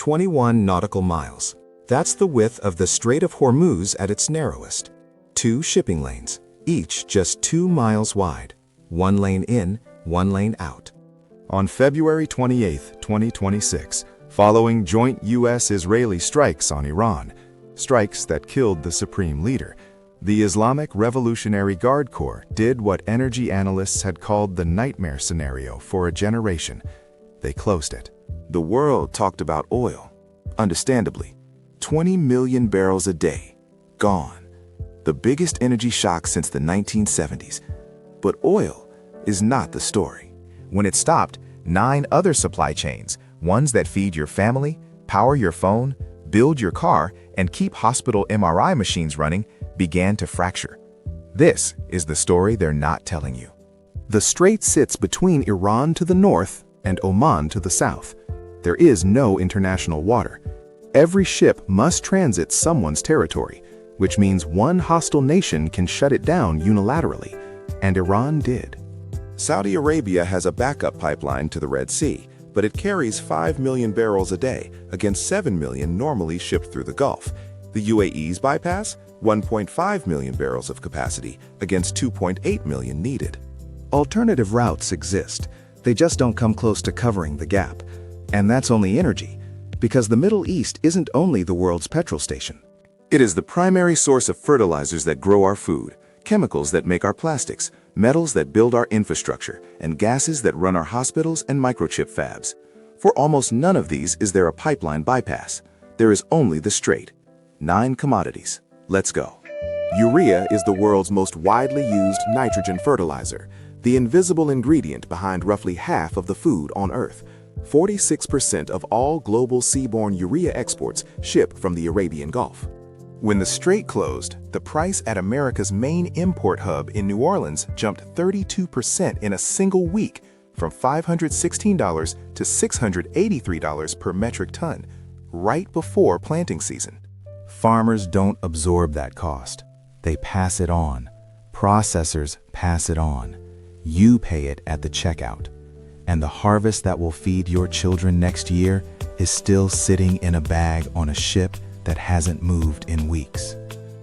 21 nautical miles. That's the width of the Strait of Hormuz at its narrowest. 2 shipping lanes, each just 2 miles wide. 1 lane in, 1 lane out. On February 28, 2026, following joint U.S.-Israeli strikes on Iran, strikes that killed the supreme leader, the Islamic Revolutionary Guard Corps did what energy analysts had called the nightmare scenario for a generation. They closed it. The world talked about oil. Understandably, 20 million barrels a day, gone. The biggest energy shock since the 1970s. But oil is not the story. When it stopped, 9 other supply chains, ones that feed your family, power your phone, build your car, and keep hospital MRI machines running, began to fracture. This is the story they're not telling you. The strait sits between Iran to the north and Oman to the south. There is no international water. Every ship must transit someone's territory, which means one hostile nation can shut it down unilaterally, and Iran did. Saudi Arabia has a backup pipeline to the Red Sea, but it carries 5 million barrels a day against 7 million normally shipped through the Gulf. The UAE's bypass? 1.5 million barrels of capacity against 2.8 million needed. Alternative routes exist. They just don't come close to covering the gap. And that's only energy, because the Middle East isn't only the world's petrol station. It is the primary source of fertilizers that grow our food, chemicals that make our plastics, metals that build our infrastructure, and gases that run our hospitals and microchip fabs. For almost none of these is there a pipeline bypass. There is only the strait. 9 commodities. Let's go. Urea is the world's most widely used nitrogen fertilizer, the invisible ingredient behind roughly half of the food on Earth. 46% of all global seaborne urea exports ship from the Arabian Gulf. When the strait closed, the price at America's main import hub in New Orleans jumped 32% in a single week, from $516 to $683 per metric ton, right before planting season. Farmers don't absorb that cost. They pass it on. Processors pass it on. You pay it at the checkout. And the harvest that will feed your children next year is still sitting in a bag on a ship that hasn't moved in weeks.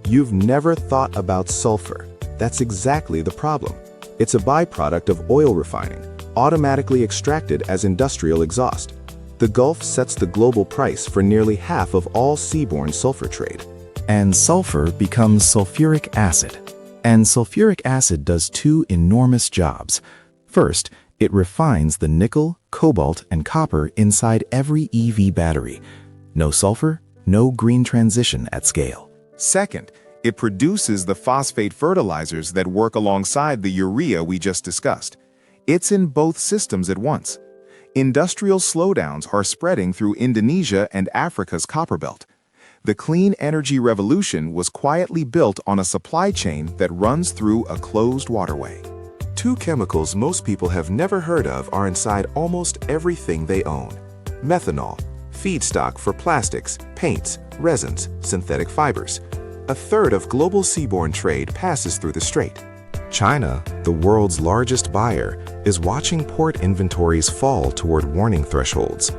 You've never thought about sulfur. That's exactly the problem. It's a byproduct of oil refining, automatically extracted as industrial exhaust. The Gulf sets the global price for nearly half of all seaborne sulfur trade. And sulfur becomes sulfuric acid. And sulfuric acid does 2 enormous jobs. First, it refines the nickel, cobalt, and copper inside every EV battery. No sulfur, no green transition at scale. Second, it produces the phosphate fertilizers that work alongside the urea we just discussed. It's in both systems at once. Industrial slowdowns are spreading through Indonesia and Africa's copper belt. The clean energy revolution was quietly built on a supply chain that runs through a closed waterway. 2 chemicals most people have never heard of are inside almost everything they own. Methanol, feedstock for plastics, paints, resins, synthetic fibers. A third of global seaborne trade passes through the strait. China, the world's largest buyer, is watching port inventories fall toward warning thresholds.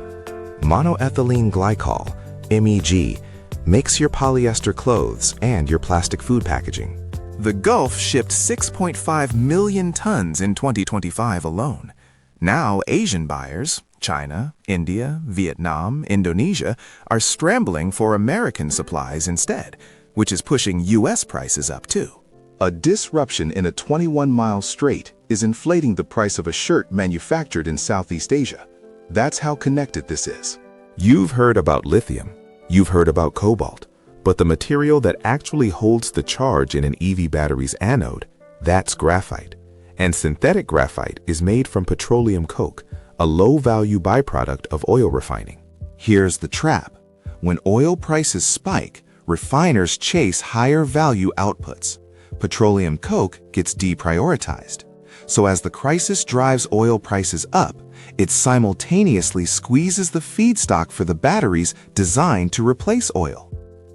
Monoethylene glycol, MEG, makes your polyester clothes and your plastic food packaging. The Gulf shipped 6.5 million tons in 2025 alone. Now Asian buyers, China, India, Vietnam, Indonesia, are scrambling for American supplies instead, which is pushing US prices up too. A disruption in a 21-mile strait is inflating the price of a shirt manufactured in Southeast Asia. That's how connected this is. You've heard about lithium. You've heard about cobalt. But the material that actually holds the charge in an EV battery's anode, that's graphite. And synthetic graphite is made from petroleum coke, a low-value byproduct of oil refining. Here's the trap. When oil prices spike, refiners chase higher-value outputs. Petroleum coke gets deprioritized. So as the crisis drives oil prices up, it simultaneously squeezes the feedstock for the batteries designed to replace oil.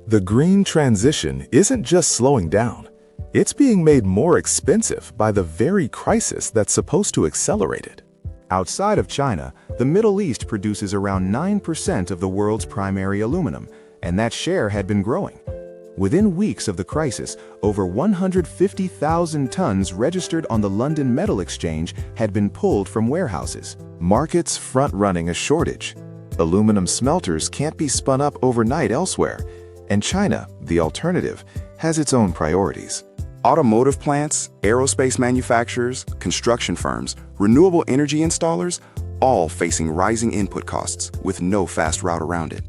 The green transition isn't just slowing down. It's being made more expensive by the very crisis that's supposed to accelerate it. Outside of China, the Middle East produces around 9% of the world's primary aluminum, and that share had been growing. Within weeks of the crisis, over 150,000 tons registered on the London Metal Exchange had been pulled from warehouses. Markets front-running a shortage. Aluminum smelters can't be spun up overnight elsewhere, and China, the alternative, has its own priorities. Automotive plants, aerospace manufacturers, construction firms, renewable energy installers, all facing rising input costs with no fast route around it.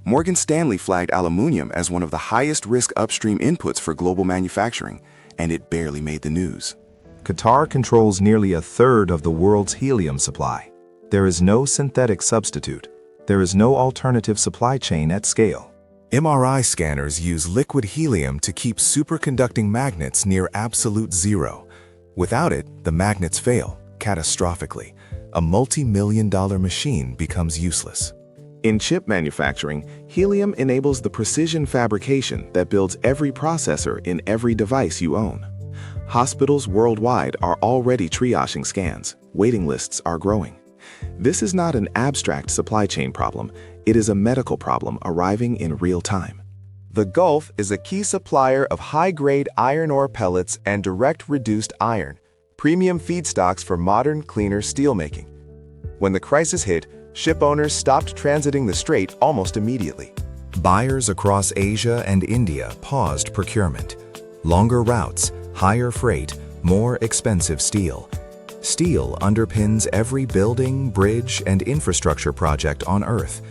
Morgan Stanley flagged aluminium as one of the highest-risk upstream inputs for global manufacturing, and it barely made the news. Qatar controls nearly a third of the world's helium supply. There is no synthetic substitute. There is no alternative supply chain at scale. MRI scanners use liquid helium to keep superconducting magnets near absolute zero. Without it, the magnets fail, catastrophically. A multi-million-dollar machine becomes useless. In chip manufacturing, helium enables the precision fabrication that builds every processor in every device you own. Hospitals worldwide are already triaging scans. Waiting lists are growing. This is not an abstract supply chain problem. It is a medical problem arriving in real time. The Gulf is a key supplier of high-grade iron ore pellets and direct reduced iron, premium feedstocks for modern, cleaner steelmaking. When the crisis hit, ship owners stopped transiting the strait almost immediately. Buyers across Asia and India paused procurement. Longer routes, higher freight, more expensive steel. Steel underpins every building, bridge, and infrastructure project on Earth.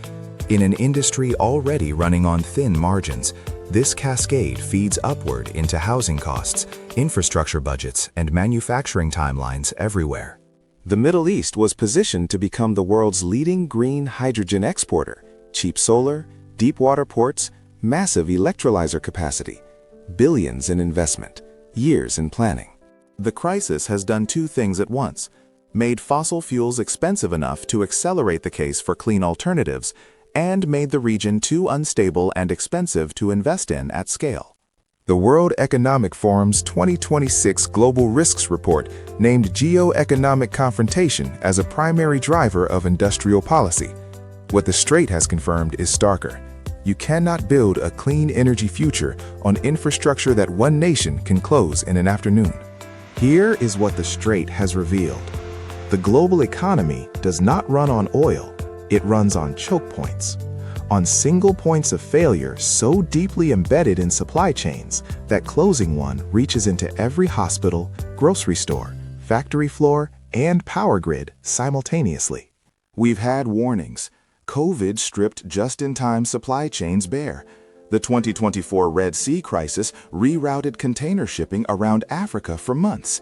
In an industry already running on thin margins, this cascade feeds upward into housing costs, infrastructure budgets, and manufacturing timelines everywhere. The Middle East was positioned to become the world's leading green hydrogen exporter. Cheap solar, deep water ports, massive electrolyzer capacity, billions in investment, years in planning. The crisis has done two things at once: made fossil fuels expensive enough to accelerate the case for clean alternatives, and made the region too unstable and expensive to invest in at scale. The World Economic Forum's 2026 Global Risks Report named geoeconomic confrontation as a primary driver of industrial policy. What the Strait has confirmed is starker. You cannot build a clean energy future on infrastructure that one nation can close in an afternoon. Here is what the Strait has revealed. The global economy does not run on oil, it runs on choke points. On single points of failure so deeply embedded in supply chains that closing one reaches into every hospital, grocery store, factory floor, and power grid simultaneously. We've had warnings. COVID stripped just-in-time supply chains bare. The 2024 Red Sea crisis rerouted container shipping around Africa for months.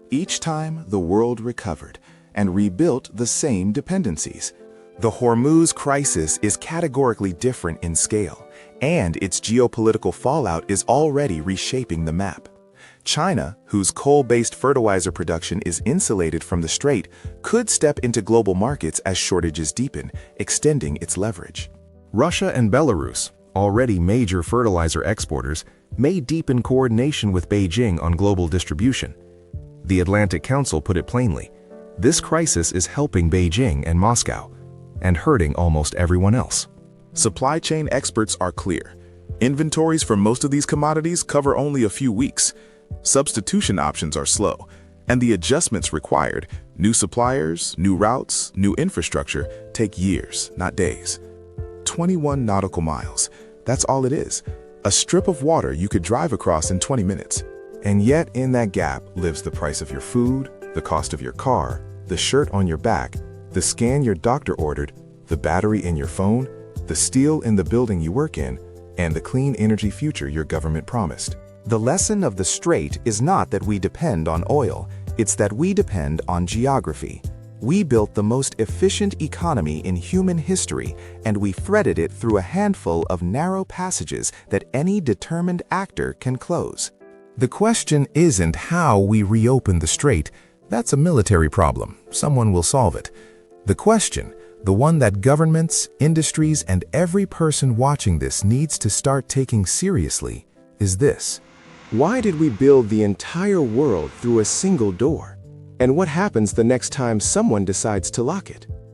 Each time, the world recovered and rebuilt the same dependencies. The Hormuz crisis is categorically different in scale, and its geopolitical fallout is already reshaping the map. China, whose coal-based fertilizer production is insulated from the strait, could step into global markets as shortages deepen, extending its leverage. Russia and Belarus, already major fertilizer exporters, may deepen coordination with Beijing on global distribution. The Atlantic Council put it plainly: this crisis is helping Beijing and Moscow, and hurting almost everyone else. Supply chain experts are clear. Inventories for most of these commodities cover only a few weeks. Substitution options are slow, and the adjustments required, new suppliers, new routes, new infrastructure, take years, not days. 21 nautical miles. That's all it is. A strip of water you could drive across in 20 minutes. And yet in that gap lives the price of your food, the cost of your car, the shirt on your back, the scan your doctor ordered, the battery in your phone, the steel in the building you work in, and the clean energy future your government promised. The lesson of the Strait is not that we depend on oil, it's that we depend on geography. We built the most efficient economy in human history, and we threaded it through a handful of narrow passages that any determined actor can close. The question isn't how we reopen the Strait. That's a military problem. Someone will solve it. The question, the one that governments, industries, and every person watching this needs to start taking seriously, is this: why did we build the entire world through a single door? And what happens the next time someone decides to lock it?